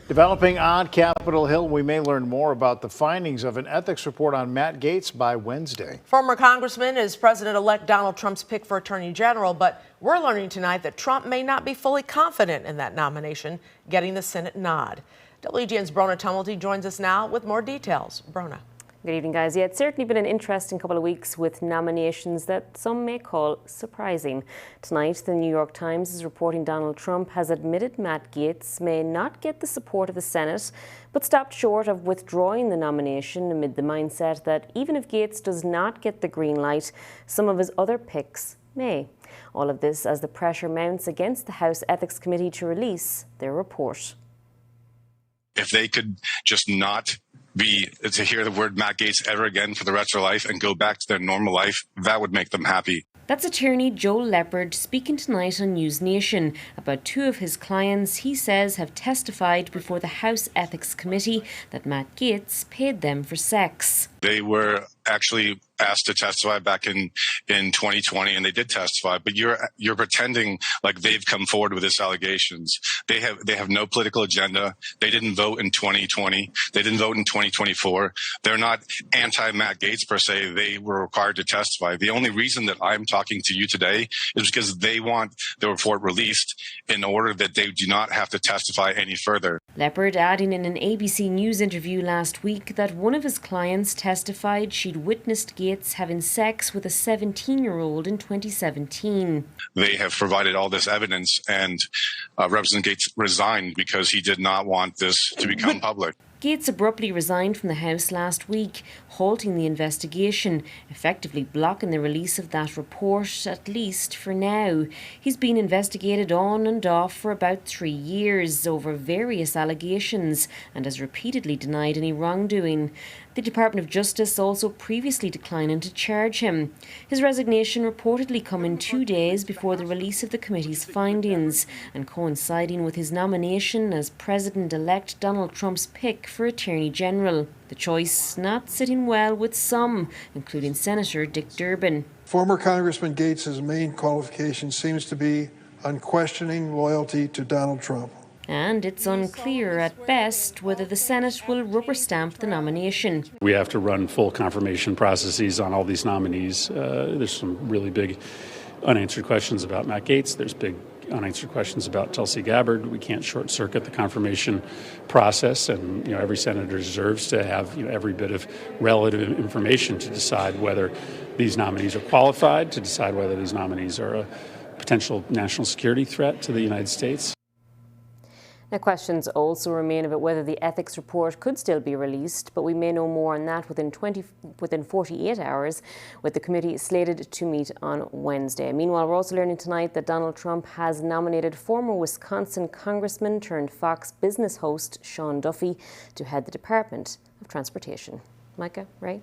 Developing on Capitol Hill, we may learn more about the findings of an ethics report on Matt Gaetz by Wednesday. Former congressman is President-elect Donald Trump's pick for Attorney General, but we're learning tonight that Trump may not be fully confident in that nomination, getting the Senate nod. WGN's Brona Tumulty joins us now with more details. Brona. Good evening, guys. Yeah, it's certainly been an interesting couple of weeks with nominations that some may call surprising. Tonight, the New York Times is reporting Donald Trump has admitted Matt Gaetz may not get the support of the Senate, but stopped short of withdrawing the nomination amid the mindset that even if Gaetz does not get the green light, some of his other picks may. All of this as the pressure mounts against the House Ethics Committee to release their report. If they could just not be to hear the word Matt Gaetz ever again for the rest of their life and go back to their normal life, that would make them happy. That's attorney Joel Leppard speaking tonight on News Nation about two of his clients he says have testified before the House Ethics Committee that Matt Gaetz paid them for sex. They were actually asked to testify back in 2020, and they did testify. But you're pretending like they've come forward with these allegations. They have no political agenda. They didn't vote in 2020. They didn't vote in 2024. They're not anti-Matt Gaetz per se. They were required to testify. The only reason that I'm talking to you today is because they want the report released in order that they do not have to testify any further. Leppard adding in an ABC News interview last week that one of his clients testified she'd witnessed Gaetz having sex with a 17-year-old in 2017. They have provided all this evidence, and Representative Gaetz resigned because he did not want this to become public. Gaetz abruptly resigned from the House last week, halting the investigation, effectively blocking the release of that report, at least for now. He's been investigated on and off for about 3 years over various allegations and has repeatedly denied any wrongdoing. The Department of Justice also previously declining to charge him. His resignation reportedly coming 2 days before the release of the committee's findings and coinciding with his nomination as President-elect Donald Trump's pick for Attorney General. The choice not sitting well with some, including Senator Dick Durbin. Former Congressman Gaetz's main qualification seems to be unquestioning loyalty to Donald Trump. And it's unclear at best whether the Senate will rubber stamp the nomination. We have to run full confirmation processes on all these nominees. There's some really big unanswered questions about Matt Gaetz. There's big unanswered questions about Tulsi Gabbard. We can't short circuit the confirmation process, and every senator deserves to have every bit of relative information to decide whether these nominees are qualified, to decide whether these nominees are a potential national security threat to the United States. Now, questions also remain about whether the ethics report could still be released, but we may know more on that within 48 hours, with the committee slated to meet on Wednesday. Meanwhile, we're also learning tonight that Donald Trump has nominated former Wisconsin Congressman turned Fox Business host Sean Duffy to head the Department of Transportation. Micah, Ray?